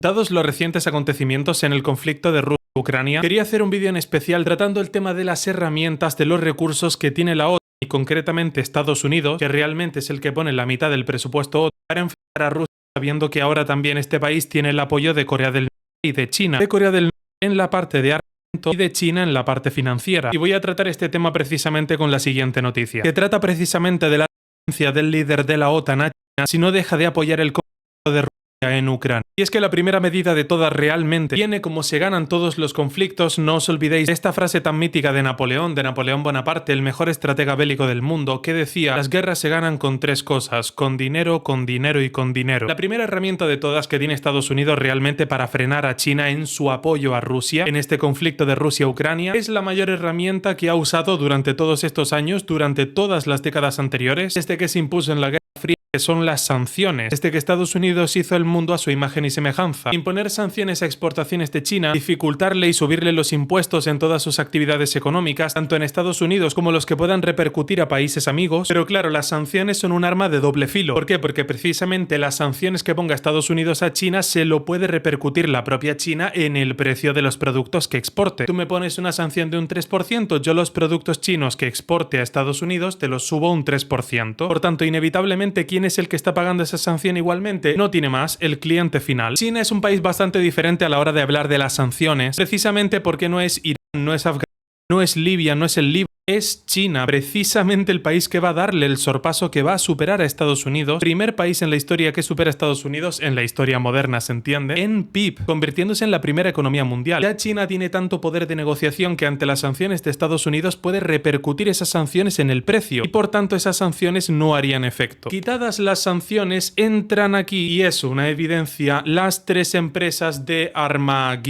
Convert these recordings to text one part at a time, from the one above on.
Dados los recientes acontecimientos en el conflicto de Rusia y Ucrania, quería hacer un vídeo en especial tratando el tema de las herramientas, de los recursos que tiene la OTAN y concretamente Estados Unidos, que realmente es el que pone la mitad del presupuesto OTAN para enfrentar a Rusia, sabiendo que ahora también este país tiene el apoyo de Corea del Norte y de China. De Corea del Norte en la parte de armamento y de China en la parte financiera. Y voy a tratar este tema precisamente con la siguiente noticia, que trata precisamente de la renuncia del líder de la OTAN a China si no deja de apoyar el conflicto de Rusia en Ucrania. Y es que la primera medida de todas realmente viene como se ganan todos los conflictos. No os olvidéis de esta frase tan mítica de Napoleón Bonaparte, el mejor estratega bélico del mundo, que decía: las guerras se ganan con tres cosas, con dinero y con dinero. La primera herramienta de todas que tiene Estados Unidos realmente para frenar a China en su apoyo a Rusia en este conflicto de Rusia-Ucrania es la mayor herramienta que ha usado durante todos estos años, durante todas las décadas anteriores, desde que se impuso en la Guerra Fría, que son las sanciones. Desde que Estados Unidos hizo el mundo a su imagen y semejanza. Imponer sanciones a exportaciones de China, dificultarle y subirle los impuestos en todas sus actividades económicas, tanto en Estados Unidos como los que puedan repercutir a países amigos. Pero claro, las sanciones son un arma de doble filo. ¿Por qué? Porque precisamente las sanciones que ponga Estados Unidos a China se lo puede repercutir la propia China en el precio de los productos que exporte. Tú me pones una sanción de un 3%, yo los productos chinos que exporte a Estados Unidos te los subo un 3%. Por tanto, inevitablemente, ¿quién es el que está pagando esa sanción igualmente? No tiene más, el cliente final. China es un país bastante diferente a la hora de hablar de las sanciones, precisamente porque no es Irán, no es Afganistán, no es Libia, no es el Líbano, es China, precisamente el país que va a darle el sorpaso, que va a superar a Estados Unidos, primer país en la historia que supera a Estados Unidos, en la historia moderna se entiende, en PIB, convirtiéndose en la primera economía mundial. Ya China tiene tanto poder de negociación que ante las sanciones de Estados Unidos puede repercutir esas sanciones en el precio y por tanto esas sanciones no harían efecto. Quitadas las sanciones, entran aquí, y es una evidencia, las tres empresas de arma-mento,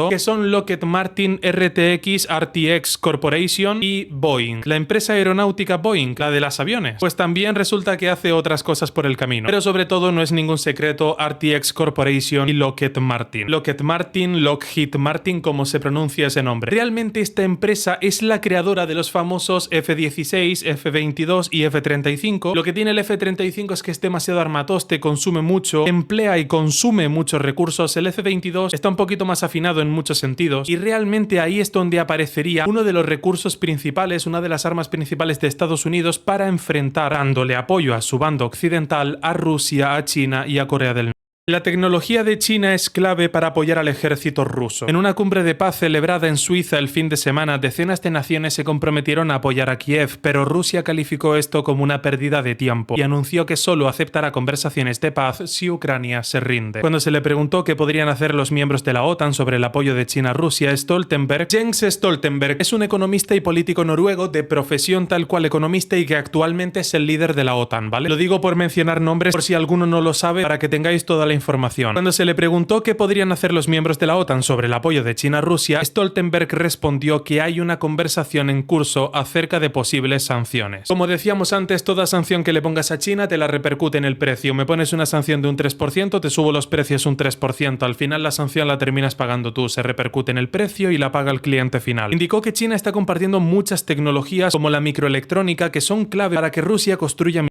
que son Lockheed Martin, RTX Corporation y Boeing. La empresa aeronáutica Boeing, la de los aviones, pues también resulta que hace otras cosas por el camino. Pero sobre todo no es ningún secreto RTX Corporation y Lockheed Martin. Lockheed Martin, como se pronuncia ese nombre. Realmente esta empresa es la creadora de los famosos F-16, F-22 y F-35. Lo que tiene el F-35 es que es demasiado armatoste, consume mucho, emplea y consume muchos recursos. El F-22 está un poquito más afinado en muchos sentidos y realmente ahí es donde aparecería uno de los recursos principales, una de las armas principales de Estados Unidos para enfrentar, dándole apoyo a su bando occidental, a Rusia, a China y a Corea del Norte. La tecnología de China es clave para apoyar al ejército ruso. En una cumbre de paz celebrada en Suiza el fin de semana, decenas de naciones se comprometieron a apoyar a Kiev, pero Rusia calificó esto como una pérdida de tiempo y anunció que solo aceptará conversaciones de paz si Ucrania se rinde. Cuando se le preguntó qué podrían hacer los miembros de la OTAN sobre el apoyo de China a Rusia, Jens Stoltenberg es un economista y político noruego de profesión tal cual economista y que actualmente es el líder de la OTAN, ¿vale? Lo digo por mencionar nombres por si alguno no lo sabe, para que tengáis toda la información. Cuando se le preguntó qué podrían hacer los miembros de la OTAN sobre el apoyo de China a Rusia, Stoltenberg respondió que hay una conversación en curso acerca de posibles sanciones. Como decíamos antes, toda sanción que le pongas a China te la repercute en el precio. Me pones una sanción de un 3%, te subo los precios un 3%. Al final la sanción la terminas pagando tú, se repercute en el precio y la paga el cliente final. Indicó que China está compartiendo muchas tecnologías como la microelectrónica que son clave para que Rusia construya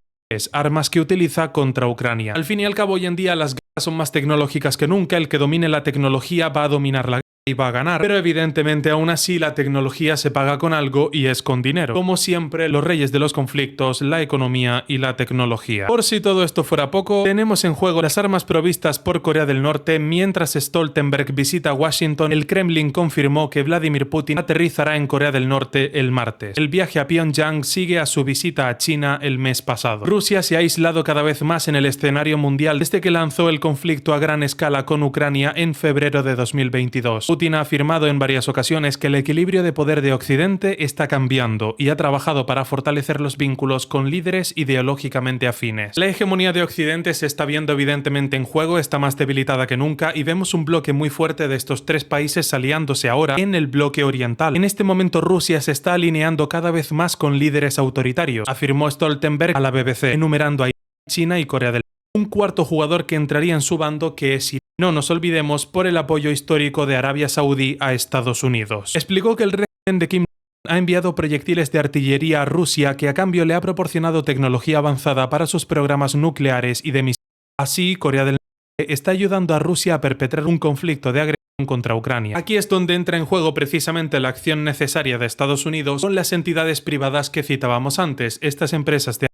armas que utiliza contra Ucrania. Al fin y al cabo, hoy en día las guerras son más tecnológicas que nunca. El que domine la tecnología va a dominar la guerra y va a ganar, pero evidentemente aún así la tecnología se paga con algo y es con dinero. Como siempre, los reyes de los conflictos, la economía y la tecnología. Por si todo esto fuera poco, tenemos en juego las armas provistas por Corea del Norte. Mientras Stoltenberg visita Washington, el Kremlin confirmó que Vladimir Putin aterrizará en Corea del Norte el martes. El viaje a Pyongyang sigue a su visita a China el mes pasado. Rusia se ha aislado cada vez más en el escenario mundial desde que lanzó el conflicto a gran escala con Ucrania en febrero de 2022. Putin ha afirmado en varias ocasiones que el equilibrio de poder de Occidente está cambiando y ha trabajado para fortalecer los vínculos con líderes ideológicamente afines. La hegemonía de Occidente se está viendo evidentemente en juego, está más debilitada que nunca y vemos un bloque muy fuerte de estos tres países aliándose ahora en el bloque oriental. En este momento Rusia se está alineando cada vez más con líderes autoritarios, afirmó Stoltenberg a la BBC, enumerando a China y Corea del Norte. Un cuarto jugador que entraría en su bando, que es Irán. No nos olvidemos por el apoyo histórico de Arabia Saudí a Estados Unidos. Explicó que el régimen de Kim ha enviado proyectiles de artillería a Rusia, que a cambio le ha proporcionado tecnología avanzada para sus programas nucleares y de misiles. Así, Corea del está ayudando a Rusia a perpetrar un conflicto de agresión contra Ucrania. Aquí es donde entra en juego precisamente la acción necesaria de Estados Unidos con las entidades privadas que citábamos antes, estas empresas de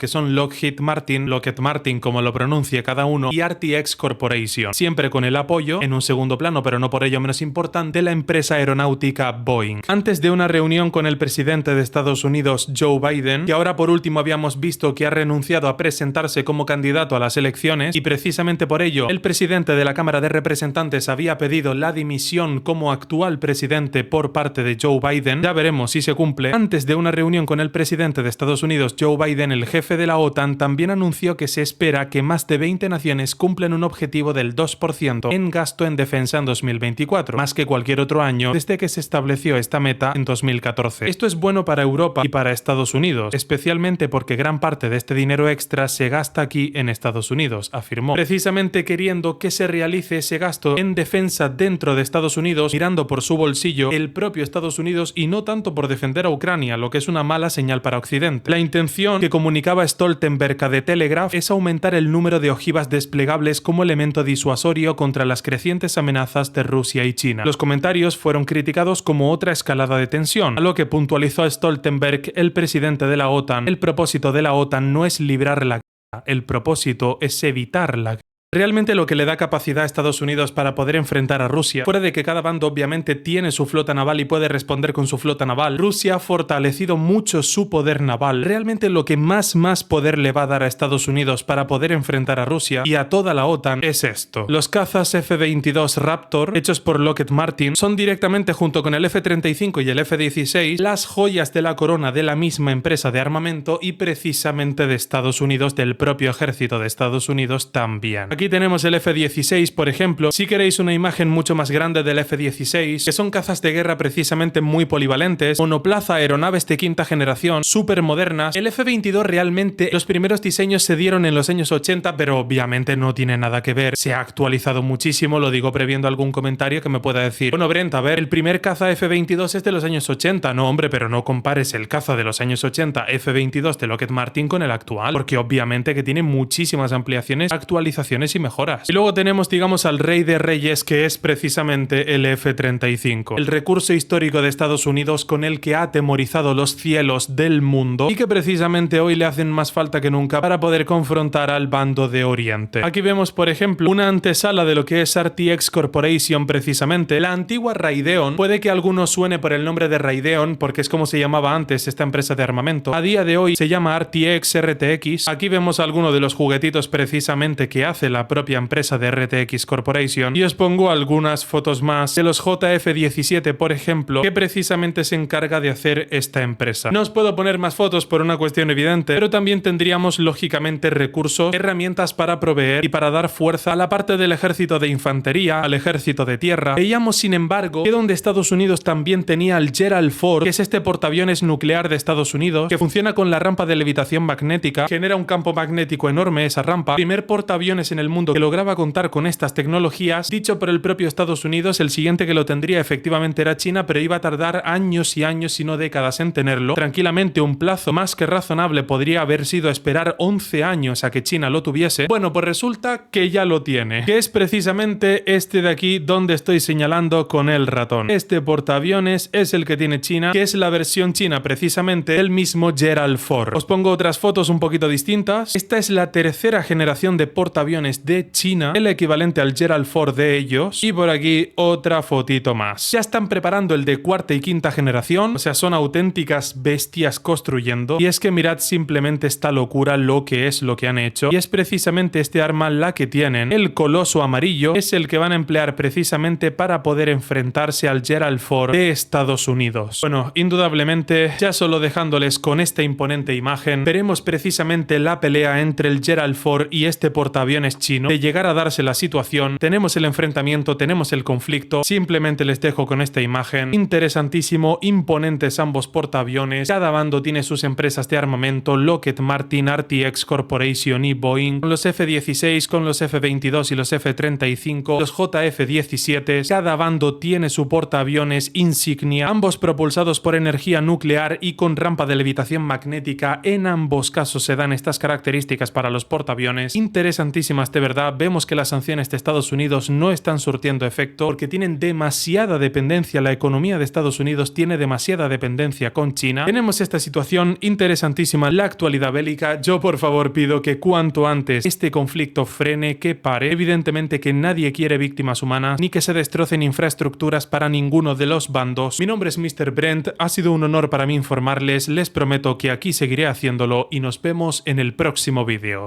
que son Lockheed Martin como lo pronuncie cada uno, y RTX Corporation, siempre con el apoyo, en un segundo plano pero no por ello menos importante, de la empresa aeronáutica Boeing. Antes de una reunión con el presidente de Estados Unidos, Joe Biden, que ahora por último habíamos visto que ha renunciado a presentarse como candidato a las elecciones, y precisamente por ello el presidente de la Cámara de Representantes había pedido la dimisión como actual presidente por parte de Joe Biden, ya veremos si se cumple. Antes de una reunión con el presidente de Estados Unidos, Joe Biden, el jefe de la OTAN, también anunció que se espera que más de 20 naciones cumplan un objetivo del 2% en gasto en defensa en 2024, más que cualquier otro año desde que se estableció esta meta en 2014. Esto es bueno para Europa y para Estados Unidos, especialmente porque gran parte de este dinero extra se gasta aquí en Estados Unidos, afirmó, precisamente queriendo que se realice ese gasto en defensa dentro de Estados Unidos, mirando por su bolsillo el propio Estados Unidos y no tanto por defender a Ucrania, lo que es una mala señal para Occidente. La intención que comunicaba Stoltenberg a The Telegraph es aumentar el número de ojivas desplegables como elemento disuasorio contra las crecientes amenazas de Rusia y China. Los comentarios fueron criticados como otra escalada de tensión, a lo que puntualizó Stoltenberg, el presidente de la OTAN: el propósito de la OTAN no es librar la guerra, el propósito es evitar la guerra. Realmente lo que le da capacidad a Estados Unidos para poder enfrentar a Rusia, fuera de que cada bando obviamente tiene su flota naval y puede responder con su flota naval, Rusia ha fortalecido mucho su poder naval. Realmente lo que más poder le va a dar a Estados Unidos para poder enfrentar a Rusia y a toda la OTAN es esto. Los cazas F-22 Raptor, hechos por Lockheed Martin, son directamente junto con el F-35 y el F-16 las joyas de la corona de la misma empresa de armamento y precisamente de Estados Unidos, del propio ejército de Estados Unidos también. Aquí tenemos el F-16, por ejemplo. Si queréis una imagen mucho más grande del F-16, que son cazas de guerra precisamente muy polivalentes, monoplaza, aeronaves de quinta generación, súper modernas. El F-22 realmente, los primeros diseños se dieron en los años 80, pero obviamente no tiene nada que ver. Se ha actualizado muchísimo, lo digo previendo algún comentario que me pueda decir: bueno, Brent, a ver, el primer caza F-22 es de los años 80. No, hombre, pero no compares el caza de los años 80 F-22 de Lockheed Martin con el actual, porque obviamente que tiene muchísimas ampliaciones, actualizaciones y mejoras. Y luego tenemos, digamos, al rey de reyes, que es precisamente el F-35, el recurso histórico de Estados Unidos con el que ha atemorizado los cielos del mundo y que precisamente hoy le hacen más falta que nunca para poder confrontar al bando de Oriente. Aquí vemos, por ejemplo, una antesala de lo que es RTX Corporation, precisamente la antigua Raytheon. Puede que a algunos suene por el nombre de Raytheon porque es como se llamaba antes esta empresa de armamento. A día de hoy se llama RTX. Aquí vemos algunos de los juguetitos precisamente que hace la propia empresa de RTX Corporation, y os pongo algunas fotos más de los JF-17, por ejemplo, que precisamente se encarga de hacer esta empresa. No os puedo poner más fotos por una cuestión evidente, pero también tendríamos lógicamente recursos, herramientas para proveer y para dar fuerza a la parte del ejército de infantería, al ejército de tierra. Veíamos, sin embargo, que donde Estados Unidos también tenía el Gerald Ford, que es este portaaviones nuclear de Estados Unidos, que funciona con la rampa de levitación magnética, genera un campo magnético enorme esa rampa, primer portaaviones en el mundo que lograba contar con estas tecnologías. Dicho por el propio Estados Unidos, el siguiente que lo tendría efectivamente era China, pero iba a tardar años y años, si no décadas, en tenerlo. Tranquilamente un plazo más que razonable podría haber sido esperar 11 años a que China lo tuviese. Bueno, pues resulta que ya lo tiene, que es precisamente este de aquí donde estoy señalando con el ratón. Este portaaviones es el que tiene China, que es la versión china precisamente del mismo Gerald Ford. Os pongo otras fotos un poquito distintas. Esta es la tercera generación de portaaviones de China, el equivalente al Gerald Ford de ellos, y por aquí otra fotito más. Ya están preparando el de cuarta y quinta generación, o sea, son auténticas bestias construyendo, y es que mirad simplemente esta locura lo que han hecho, y es precisamente este arma la que tienen. El coloso amarillo es el que van a emplear precisamente para poder enfrentarse al Gerald Ford de Estados Unidos. Bueno, indudablemente, ya solo dejándoles con esta imponente imagen, veremos precisamente la pelea entre el Gerald Ford y este portaaviones chino. De llegar a darse la situación, tenemos el enfrentamiento, tenemos el conflicto. Simplemente les dejo con esta imagen. Interesantísimo, imponentes ambos portaaviones. Cada bando tiene sus empresas de armamento: Lockheed Martin, RTX Corporation y Boeing. Con los F-16, con los F-22 y los F-35, los JF-17. Cada bando tiene su portaaviones insignia, ambos propulsados por energía nuclear y con rampa de levitación magnética. En ambos casos se dan estas características para los portaaviones. Interesantísimas de verdad, vemos que las sanciones de Estados Unidos no están surtiendo efecto porque tienen demasiada dependencia, la economía de Estados Unidos tiene demasiada dependencia con China. Tenemos esta situación interesantísima, la actualidad bélica. Yo por favor pido que cuanto antes este conflicto frene, que pare. Evidentemente que nadie quiere víctimas humanas ni que se destrocen infraestructuras para ninguno de los bandos. Mi nombre es Mr. Brent, ha sido un honor para mí informarles, les prometo que aquí seguiré haciéndolo y nos vemos en el próximo vídeo.